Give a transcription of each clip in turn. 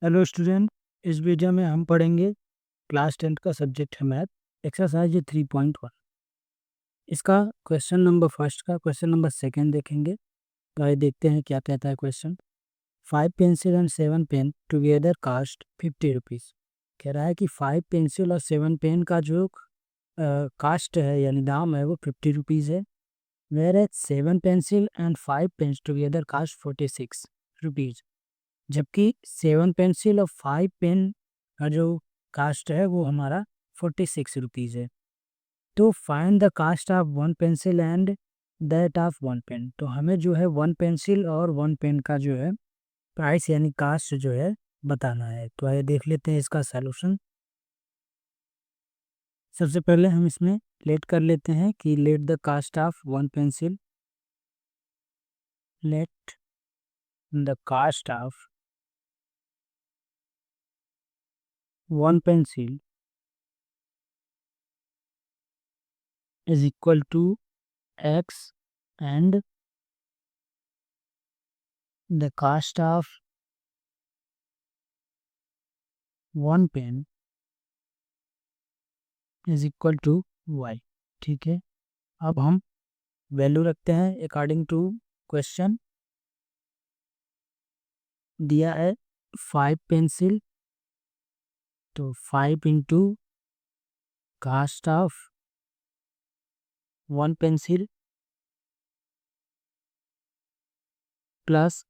Hello student, इस video में हम पढ़ेंगे क्लास 10 का सब्जेक्ट है मैथ, एक्सरसाइज 3.1। इसका क्वेश्चन नंबर फर्स्ट का क्वेश्चन नंबर सेकंड देखेंगे। तो आइए देखते हैं क्या कहता है question. 5 pencil and 7 pen together cost 50 rupees. कह रहा है कि 5 पेंसिल और 7 पेन का जो कास्ट है यानी दाम है वो 50 रुपीज़ है। Whereas 7 pencil and 5 pens together cost 46 rupees. जबकि 7 पेंसिल और 5 पेन का जो कास्ट है वो हमारा 46 रुपीज़ है। तो find the cost of 1 pencil and that of 1 pen. तो हमें जो है 1 पेंसिल और 1 पेन का जो है प्राइस यानी कास्ट जो है बताना है। तो आइए देख लेते हैं इसका सॉल्यूशन। सबसे पहले हम इसमें लेट कर लेते हैं कि let the cost of 1 pencil, let the cost of 1 pencil is equal to x and the cost of 1 pen is equal to y। ठीक है, अब हम वैल्यू रखते हैं अकॉर्डिंग टू क्वेश्चन। दिया है 5 पेंसिल, तो 5 into cost of 1 pencil plus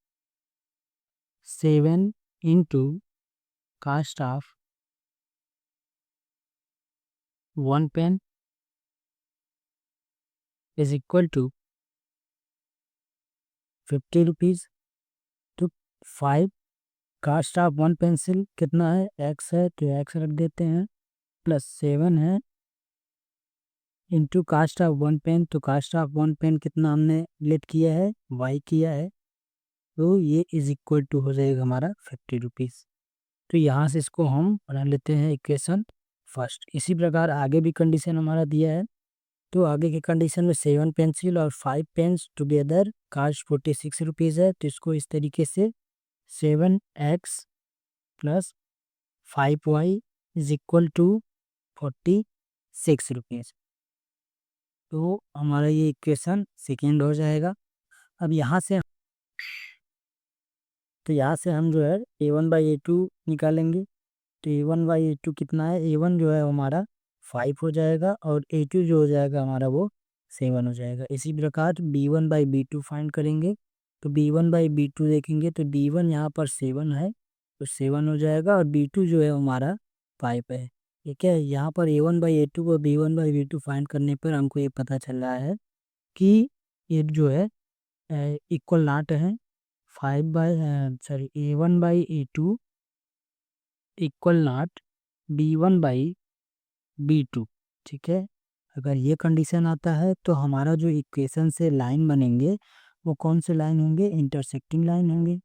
7 into cost of 1 pen is equal to 50 rupees. तो 5 कास्ट ऑफ 1 पेंसिल कितना है, x है तो x रख देते हैं, प्लस 7 है इंटू कास्ट ऑफ 1 पेन। तो कास्ट ऑफ 1 पेन कितना हमने लेट किया है, y किया है, तो ये इज इक्वल टू हो जाएगा हमारा 50 रुपीज़। तो यहाँ से इसको हम बना लेते हैं इक्वेशन फर्स्ट। इसी प्रकार आगे भी कंडीशन हमारा दिया है। तो आगे की कंडीशन में 7 पेंसिल और 5 पेन्स टुगेदर कास्ट 46 रुपीज़ है। तो इसको इस तरीके से 7x plus 5y is equal to 46 rupees. तो हमारा ये इक्वेशन सेकेंड हो जाएगा। अब यहाँ से हम जो है a1/a2 निकालेंगे। तो a1/a2 कितना है, a1 जो है हमारा 5 हो जाएगा और a2 जो हो जाएगा हमारा वो 7 हो जाएगा। इसी प्रकार b1/b2 फाइंड करेंगे। तो b1/b2 देखेंगे तो b1 यहाँ पर 7 है तो 7 हो जाएगा और b2 जो है हमारा 5 है। ठीक है, यहाँ पर a1/a2 और b1/b2 फाइंड करने पर हमको ये पता चल रहा है कि ये जो है इक्वल नॉट है। a1/a2 equal not b1/b2। ठीक है, अगर ये कंडीशन आता है तो हमारा जो इक्वेशन से लाइन बनेंगे वो कौन से लाइन होंगे, इंटरसेक्टिंग लाइन होंगे।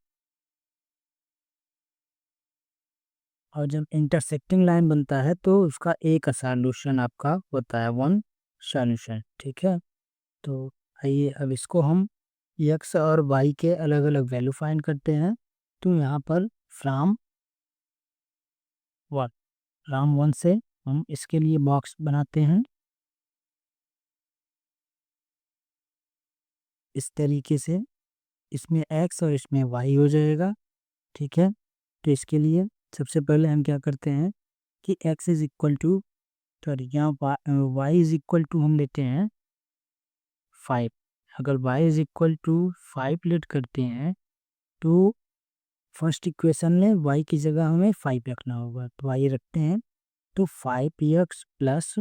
और जब इंटरसेक्टिंग लाइन बनता है तो उसका एक सॉल्यूशन आपका होता है, वन सॉल्यूशन। ठीक है, तो आइए अब इसको हम x और y के अलग अलग वैल्यू फाइंड करते हैं। तो यहाँ पर फ्राम वन फ्राम वन से हम इसके लिए बॉक्स बनाते हैं इस तरीके से, इसमें x और इसमें y हो जाएगा। ठीक है, तो इसके लिए सबसे पहले हम क्या करते हैं कि x is equal to, sorry यहाँ y इज इक्वल टू हम लेते हैं 5। अगर y is equal to 5 let करते हैं तो फर्स्ट इक्वेशन में y की जगह हमें 5 रखना होगा। तो y रखते हैं, तो 5x प्लस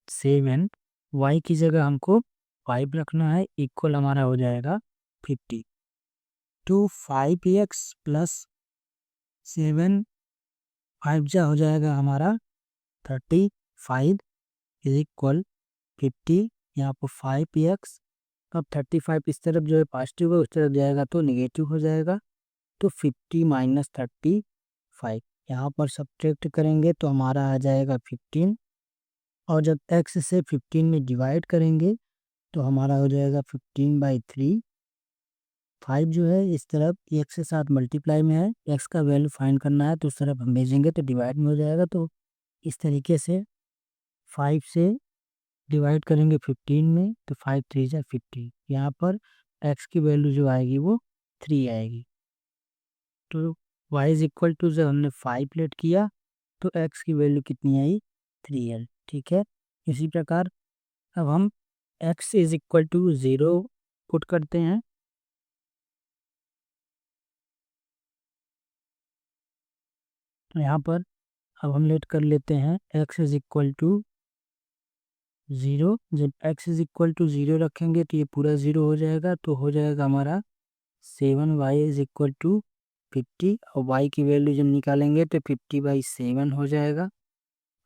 7 y की जगह हमको 5 रखना है, इक्वल हमारा हो जाएगा 50। तो 5x प्लस 7 5 जा हो जाएगा हमारा 35 इज इक्वल 50। यहाँ पर 5x, अब 35 इस तरफ जो है पॉजिटिव है उस तरफ जाएगा तो नेगेटिव हो जाएगा। तो 50 माइनस 35 यहाँ पर सब्ट्रैक्ट करेंगे तो हमारा आ जाएगा 15। और जब x से 15 में डिवाइड करेंगे तो हमारा हो जाएगा 15/3। 5 जो है इस तरफ x के साथ मल्टीप्लाई में है, x का वैल्यू फाइंड करना है तो उस तरफ हम भेजेंगे तो डिवाइड में हो जाएगा। तो इस तरीके से 5 से डिवाइड करेंगे 15 में तो 5 3 जा 50, यहाँ पर x की वैल्यू जो आएगी वो 3 आएगी। तो y इज इक्वल टू जब हमने 5 लेट किया तो x की वैल्यू कितनी आई 3l। ठीक है, इसी प्रकार अब हम x is equal to 0 put करते हैं। यहाँ पर अब हम लेट कर लेते हैं x इज इक्वल टू 0। जब x इज इक्वल टू 0 रखेंगे तो ये पूरा 0 हो जाएगा, तो हो जाएगा हमारा 7y इज इक्वल टू 50 और y की वैल्यू जब निकालेंगे तो 50/7 हो जाएगा।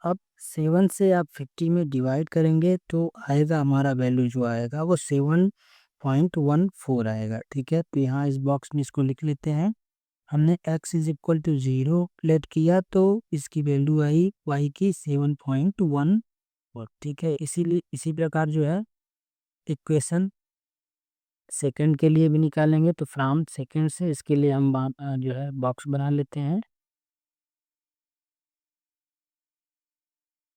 अब 7 से आप 50 में डिवाइड करेंगे तो आएगा हमारा वैल्यू जो आएगा वो 7.14 आएगा। ठीक है, तो यहाँ इस बॉक्स में इसको लिख लेते हैं। हमने x is equal to 0 let किया तो इसकी वैल्यू आई y की 7.14। ठीक है, इसीलिए इसी प्रकार जो है इक्वेशन सेकंड के लिए भी निकालेंगे। तो फ्रॉम सेकंड से इसके लिए हम जो है बॉक्स बना लेते हैं।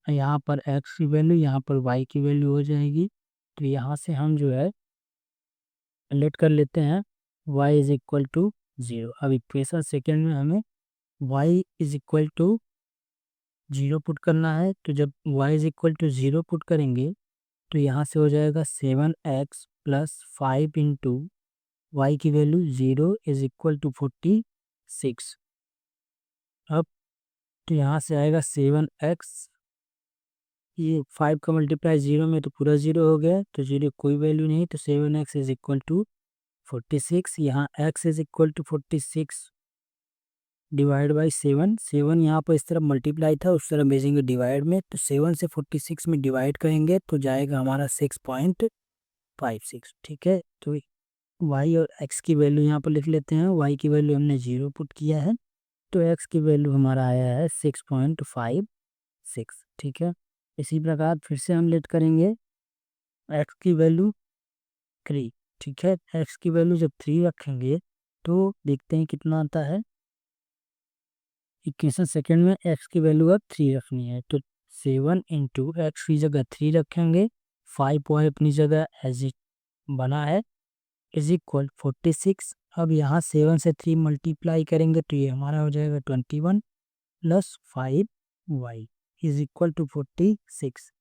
यहाँ पर x की वैल्यू, यहाँ पर y की वैल्यू हो जाएगी। तो यहाँ से हम जो है लेट कर लेते हैं y इज इक्वल टू 0। अब इक्वेशन सेकंड में हमें y is equal to 0 put करना है। तो जब y is equal to 0 put करेंगे तो यहाँ से हो जाएगा 7x प्लस 5 इंटू वाई की वैल्यू 0 इज इक्वल टू 46। अब तो यहाँ से आएगा 7x, ये 5 का मल्टीप्लाई 0 में तो पूरा 0 हो गया, तो 0 कोई वैल्यू नहीं, तो 7x इज इक्वल टू 46। यहाँ x is equal to 46 divide by 7। 7 यहाँ पर इस तरफ मल्टीप्लाई था, उस तरफ भेजेंगे डिवाइड में, तो 7 से 46 में डिवाइड करेंगे तो जाएगा हमारा 6.56। ठीक है, तो y और x की वैल्यू यहाँ पर लिख लेते हैं। y की वैल्यू हमने 0 पुट किया है तो x की वैल्यू हमारा आया है 6.56। ठीक है, इसी प्रकार फिर से हम लेट करेंगे x की वैल्यू 3। ठीक है, x की वैल्यू जब 3 रखेंगे तो देखते हैं कितना आता है। इक्वेशन सेकंड में x की वैल्यू अब 3 रखनी है, तो 7 इंटू एक्स की जगह 3 रखेंगे, 5 y अपनी जगह एज इट बना है इज इक्वल 46। अब यहाँ 7 से 3 मल्टीप्लाई करेंगे तो ये हमारा हो जाएगा 21 plus 5y is equal to 46।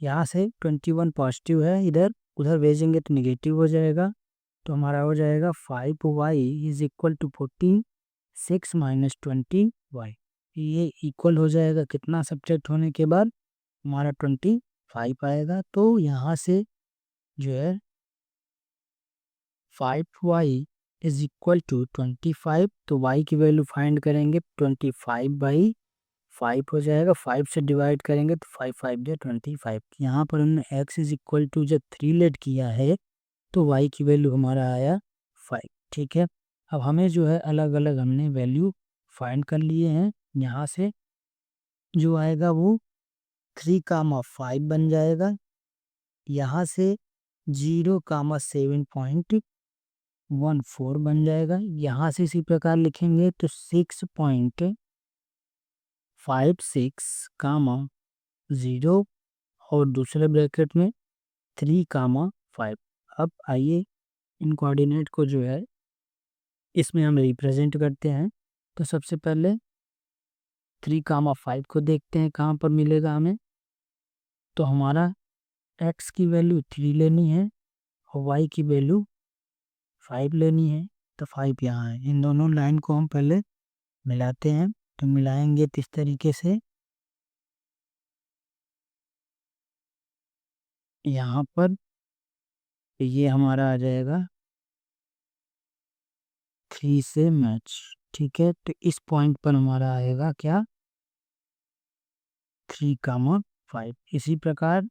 यहाँ से 21 पॉजिटिव है, इधर उधर भेजेंगे तो निगेटिव हो जाएगा, तो हमारा हो जाएगा 5y is equal to 46 minus 20y। ये इक्वल हो जाएगा कितना सब्ट्रैक्ट होने के बाद हमारा 25 आएगा। तो यहाँ से जो है 5y इज इक्वल टू 25, तो y की वैल्यू फाइंड करेंगे 25/5 हो जाएगा। 5 से डिवाइड करेंगे तो 5 5 जो 25। यहाँ पर हमने x इज इक्वल टू जब 3 लेट किया है तो y की वैल्यू हमारा आया 5। ठीक है, अब हमें जो है अलग अलग हमने वैल्यू फाइंड कर लिए हैं। यहाँ से जो आएगा वो 3, 5 बन जाएगा। यहाँ से 0, 7.14 बन जाएगा। यहाँ से इसी प्रकार लिखेंगे तो 6.56, 0 और दूसरे ब्रैकेट में 3, 5। अब आइए इन कोऑर्डिनेट को जो है इसमें हम रिप्रेजेंट करते हैं। तो सबसे पहले 3, 5 को देखते हैं कहाँ पर मिलेगा हमें। तो हमारा x की वैल्यू 3 लेनी है और y की वैल्यू 5 लेनी है, तो 5 यहाँ है। इन दोनों लाइन को हम पहले मिलाते हैं, तो मिलाएंगे तो इस तरीके से यहाँ पर ये हमारा आ जाएगा 3 से मैच। ठीक है, तो इस पॉइंट पर हमारा आएगा क्या 3, 5। इसी प्रकार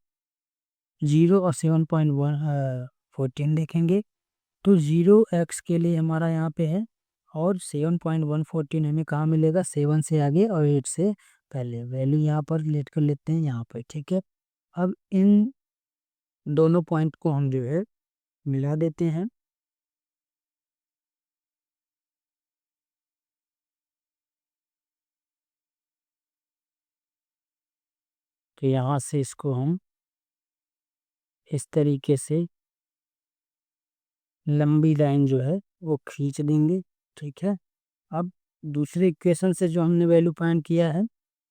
0 और 7.14 देखेंगे तो 0x के लिए हमारा यहाँ पे है और 7.114 हमें कहाँ मिलेगा 7 से आगे और 8 से पहले। वैल्यू यहाँ पर लेट कर लेते हैं यहाँ पर। ठीक है, अब इन दोनों पॉइंट को हम जो है मिला देते हैं। तो यहाँ से इसको हम इस तरीके से लंबी लाइन जो है वो खींच देंगे। ठीक है, अब दूसरे इक्वेशन से जो हमने वैल्यू फाइंड किया है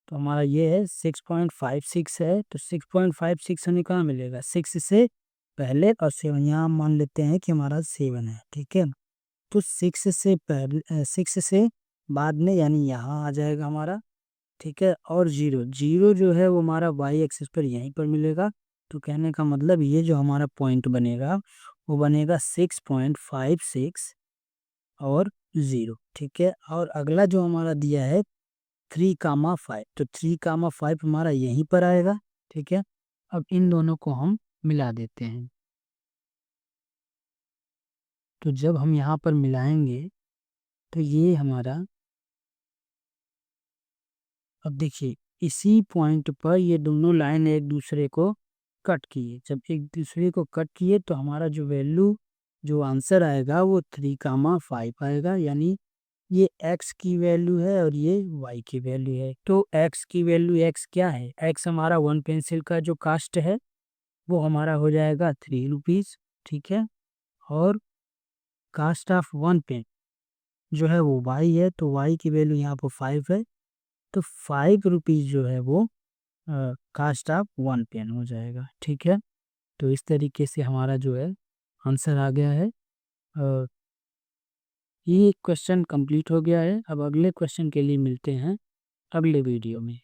तो हमारा ये है 6.56 है, तो 6.56 हमें कहाँ मिलेगा, 6 से पहले और 7, यहाँ मान लेते हैं कि हमारा 7 है। ठीक है, तो 6 से पहले 6 से बाद में यानी यहाँ आ जाएगा हमारा। ठीक है, और जीरो जीरो जो है वो हमारा वाई एक्सिस पर यहीं पर मिलेगा। तो कहने का मतलब ये जो हमारा पॉइंट बनेगा वो बनेगा 6.56 और ज़ीरो। ठीक है, और अगला जो हमारा दिया है 3,5, तो 3,5 हमारा यहीं पर आएगा। ठीक है, अब इन दोनों को हम मिला देते हैं। तो जब हम यहाँ पर मिलाएंगे तो ये हमारा, अब देखिए इसी पॉइंट पर ये दोनों लाइन एक दूसरे को कट किए, जब एक दूसरे को कट किए तो हमारा जो वैल्यू जो आंसर आएगा वो 3,5 आएगा। यानी ये x की वैल्यू है और ये y की वैल्यू है। तो x की वैल्यू, x क्या है, x हमारा 1 पेंसिल का जो कास्ट है वो हमारा हो जाएगा 3 रुपीज़। ठीक है, और कास्ट ऑफ 1 पेन जो है वो y है, तो y की वैल्यू यहाँ पर 5 है। तो 5 रुपीज़ जो है वो कास्ट ऑफ 1 पेन हो जाएगा। ठीक है, तो इस तरीके से हमारा जो है आंसर आ गया है। ये क्वेश्चन कंप्लीट हो गया है। अब अगले क्वेश्चन के लिए मिलते हैं अगले वीडियो में।